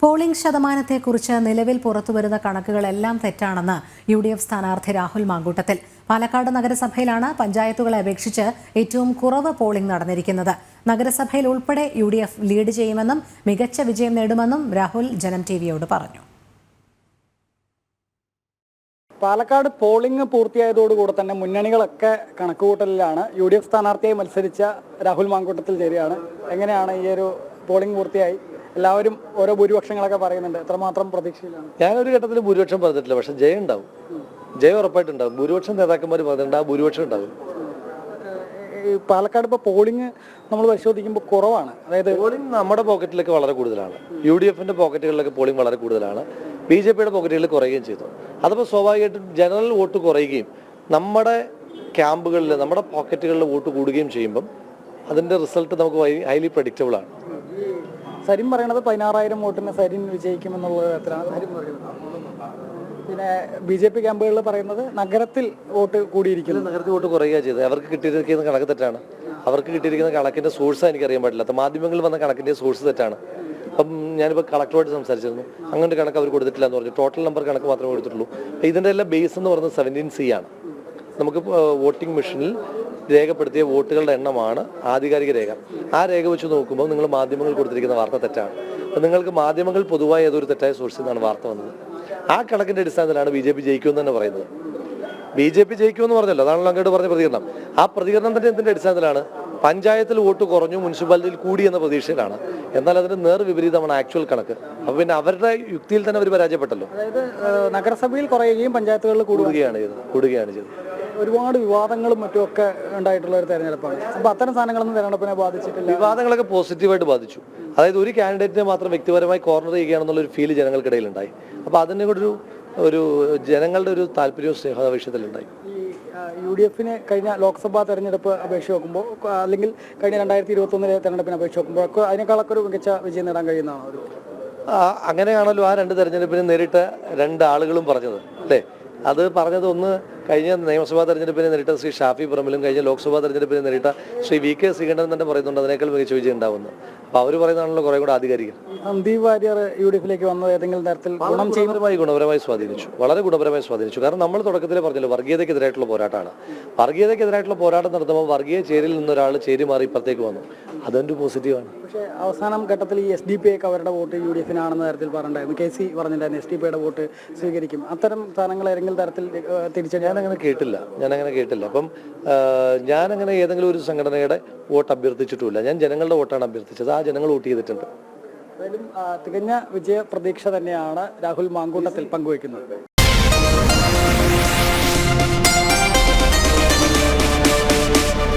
Polling ശതമാനത്തെക്കുറിച്ച് നിലവിൽ പുറത്തുവരുന്ന കണക്കുകളെല്ലാം തെറ്റാണെന്ന് UDF സ്ഥാനാർത്ഥി രാഹുൽ മാങ്കൂട്ടത്തിൽ. പാലക്കാട് നഗരസഭയിലാണ് പഞ്ചായത്തുകളെ അപേക്ഷിച്ച് ഏറ്റവും കുറവ് പോളിംഗ് നടന്നിരിക്കുന്നത്. നഗരസഭയിൽ ഉൾപ്പെടെ UDF ലീഡ് ചെയ്യുമെന്നും മികച്ച വിജയം നേടുമെന്നും രാഹുൽ ജനം ടിവിയോട് പറഞ്ഞു. പാലക്കാട് പോളിംഗ് പൂർത്തിയായതോടുകൂടെ തന്നെ മുന്നണികളൊക്കെ കണക്കുകൂട്ടലിലാണ്. UDF സ്ഥാനാർത്ഥിയായി മത്സരിച്ച രാഹുൽ മാങ്കൂട്ടത്തിൽ ചേരുകയാണ്. എങ്ങനെയാണ് ഈ ഒരു പോളിംഗ് പൂർത്തിയായി? എല്ലാവരും ഓരോ ഭൂരിപക്ഷങ്ങളൊക്കെ പറയുന്നുണ്ട്. എത്രമാത്രം പ്രതീക്ഷയിലാണ്? ഞാനൊരു ഘട്ടത്തിൽ ഭൂരിപക്ഷം പറഞ്ഞിട്ടില്ല, പക്ഷെ ജയം ഉണ്ടാവും. ജയം ഉറപ്പായിട്ടുണ്ടാവും. ഭൂരിപക്ഷം നേതാക്കന്മാർ പറഞ്ഞിട്ടുണ്ട്, ആ ഭൂരിപക്ഷം ഉണ്ടാവും. പാലക്കാട് ഇപ്പോൾ പോളിംഗ് നമ്മൾ പരിശോധിക്കുമ്പോൾ കുറവാണ്. അതായത് പോളിംഗ് നമ്മുടെ പോക്കറ്റിലേക്ക് വളരെ കൂടുതലാണ്. UDFന്റെ പോക്കറ്റുകളിലൊക്കെ പോളിംഗ് വളരെ കൂടുതലാണ്. BJPയുടെ പോക്കറ്റുകളിൽ കുറയുകയും ചെയ്തു. അതപ്പോൾ സ്വാഭാവികമായിട്ടും ജനറൽ വോട്ട് കുറയുകയും നമ്മുടെ ക്യാമ്പുകളിൽ നമ്മുടെ പോക്കറ്റുകളിൽ വോട്ട് കൂടുകയും ചെയ്യുമ്പം അതിൻ്റെ റിസൾട്ട് നമുക്ക് ഹൈലി പ്രഡിക്റ്റബിൾ ആണ്. സരിൻ പറയുന്നത് 16,000 വോട്ടിന് സരിൻ വിജയിക്കുമെന്നുള്ളത് എത്രയാണ് സരിൻ പറയുന്നത്? പിന്നെ BJP ക്യാമ്പുകളിൽ പറയുന്നത് നഗരത്തിൽ വോട്ട് കൂടിയിരിക്കുന്നു. നഗരത്തിൽ വോട്ട് കുറയുക ചെയ്തത്. അവർക്ക് കിട്ടിയിരിക്കുന്ന കണക്ക് തെറ്റാണ്. അവർക്ക് കിട്ടിയിരിക്കുന്ന കണക്കിന്റെ സോഴ്സ് എനിക്കറിയാൻ പാടില്ല. മാധ്യമങ്ങളിൽ വന്ന കണക്കിന്റെ സോഴ്സ് തെറ്റാണ്. അപ്പം ഞാനിപ്പോൾ കളക്ടറുമായിട്ട് സംസാരിച്ചിരുന്നു. അങ്ങനെ കണക്ക് അവർ കൊടുത്തിട്ടില്ല എന്ന് പറഞ്ഞു. ടോട്ടൽ നമ്പർ കണക്ക് മാത്രമേ കൊടുത്തിട്ടുള്ളൂ. ഇതിൻ്റെ എല്ലാം ബേസ് എന്ന് പറയുന്നത് 17C ആണ്. നമുക്ക് വോട്ടിംഗ് മെഷീനിൽ രേഖപ്പെടുത്തിയ വോട്ടുകളുടെ എണ്ണമാണ് ആധികാരിക രേഖ. ആ രേഖ വെച്ച് നോക്കുമ്പോൾ നിങ്ങൾ മാധ്യമങ്ങൾ കൊടുത്തിരിക്കുന്ന വാർത്ത തെറ്റാണ്. അപ്പം നിങ്ങൾക്ക് മാധ്യമങ്ങൾ പൊതുവായ ഏതൊരു തെറ്റായ സോഴ്സിൽ നിന്നാണ് വാർത്ത വന്നത്. ആ കണക്കിന്റെ അടിസ്ഥാനത്തിലാണ് BJP ജയിക്കുമെന്ന് തന്നെ പറയുന്നത്. BJP ജയിക്കുമെന്ന് പറഞ്ഞല്ലോ, അതാണല്ലോ അങ്ങോട്ട് പറഞ്ഞ പ്രതികരണം. ആ പ്രതികരണത്തിന്റെ എന്തിന്റെ അടിസ്ഥാനത്തിലാണ്? പഞ്ചായത്തിൽ വോട്ട് കുറഞ്ഞു, മുനിസിപ്പാലിറ്റിയിൽ കൂടി എന്ന പ്രതീക്ഷയിലാണ്. എന്നാൽ അതിന്റെ നേർവിപരീതമാണ് ആക്ച്വൽ കണക്ക്. അപ്പൊ പിന്നെ അവരുടെ യുക്തിയിൽ തന്നെ അവർ പരാജയപ്പെട്ടല്ലോ. അതായത് നഗരസഭയിൽ കുറയുകയും പഞ്ചായത്തുകളിൽ കൂടുകയാണ് ചെയ്തത്. ഒരുപാട് വിവാദങ്ങളും മറ്റുമൊക്കെ ഉണ്ടായിട്ടുള്ള ഒരു തെരഞ്ഞെടുപ്പാണ്. അപ്പൊ അത്തരം സാധനങ്ങളൊന്നും തെരഞ്ഞെടുപ്പിനെ ബാധിച്ചിട്ടില്ല. വിവാദങ്ങളൊക്കെ പോസിറ്റീവായിട്ട് ബാധിച്ചു. അതായത് ഒരു കാൻഡിഡേറ്റിനെ മാത്രം വ്യക്തിപരമായി കോർണർ ചെയ്യുകയാണെന്നുള്ള ഒരു ഫീൽ ജനങ്ങൾക്കിടയിൽ ഉണ്ടായി. അപ്പൊ അതിനെ കൂടെ ഒരു ജനങ്ങളുടെ ഒരു താല്പര്യവും സ്നേഹാവേശത്തിലുണ്ടായി. UDFന് കഴിഞ്ഞ ലോക്സഭാ തെരഞ്ഞെടുപ്പ് അപേക്ഷിച്ച് നോക്കുമ്പോൾ, അല്ലെങ്കിൽ കഴിഞ്ഞ 2021 തെരഞ്ഞെടുപ്പിനെ അപേക്ഷിച്ച് നോക്കുമ്പോൾ ഒക്കെ അതിനേക്കാളൊക്കെ ഒരു മികച്ച വിജയം നേടാൻ കഴിയുന്നതാണ്. അങ്ങനെയാണല്ലോ ആ രണ്ട് തെരഞ്ഞെടുപ്പിന് നേരിട്ട് രണ്ട് ആളുകളും പറഞ്ഞത്, അല്ലേ? അത് പറഞ്ഞത് ഒന്ന് കഴിഞ്ഞ നിയമസഭാ തെരഞ്ഞെടുപ്പിനെ നേരിട്ട ശ്രീ ഷാഫി പറമ്പിലും കഴിഞ്ഞ ലോക്സഭാ തെരഞ്ഞെടുപ്പിനെ നേരിട്ട ശ്രീ VK ശ്രീകണ്ഠൻ തന്നെ പറയുന്നുണ്ട് അതിനേക്കാൾ മികച്ച വിജയം ഉണ്ടാവുന്നത്. അപ്പൊ അവർ പറയുന്നതാണല്ലോ കുറെ കൂടെ ആധികാരികം. സന്ദീപ് വാര്യർ UDFിലേക്ക് വന്നത് ഏതെങ്കിലും തരത്തിൽ ഗുണപരമായി സ്വാധീനിച്ചു, വളരെ ഗുണപരമായി സ്വാധീനിച്ചു. കാരണം നമ്മൾ തുടക്കത്തിലെ പറഞ്ഞല്ലോ, വർഗീയതയ്ക്കെതിരായിട്ടുള്ള പോരാട്ടമാണ്. വർഗീയതയ്ക്കെതിരായിട്ടുള്ള പോരാട്ടം നടത്തുമ്പോൾ വർഗീയ ചേരിയിൽ നിന്നൊരാൾ ചേരി മാറി ഇപ്പുറത്തേക്ക് വന്നു. അതൊരു പോസിറ്റീവാണ്. പക്ഷേ അവസാനം ഘട്ടത്തിൽ ഈ SDPI അവരുടെ വോട്ട് UDFനാണെന്ന തരത്തിൽ പറഞ്ഞിട്ടുണ്ടായിരുന്നു. KC പറഞ്ഞിട്ടുണ്ടായിരുന്നു SDPIയുടെ വോട്ട് സ്വീകരിക്കും. അത്തരം സ്ഥാനങ്ങൾ ഏതെങ്കിലും തരത്തിൽ തിരിച്ചടി ഞാനങ്ങനെ കേട്ടില്ല. അപ്പം ഞാനങ്ങനെ ഏതെങ്കിലും ഒരു സംഘടനയുടെ വോട്ട് അഭ്യർത്ഥിച്ചിട്ടുമില്ല. ഞാൻ ജനങ്ങളുടെ വോട്ടാണ് അഭ്യർത്ഥിച്ചത്. ആ ജനങ്ങൾ വോട്ട് ചെയ്തിട്ടുണ്ട്. തികഞ്ഞ വിജയ പ്രതീക്ഷ തന്നെയാണ് രാഹുൽ മാങ്കൂട്ടത്തിൽ പങ്കുവയ്ക്കുന്നത്.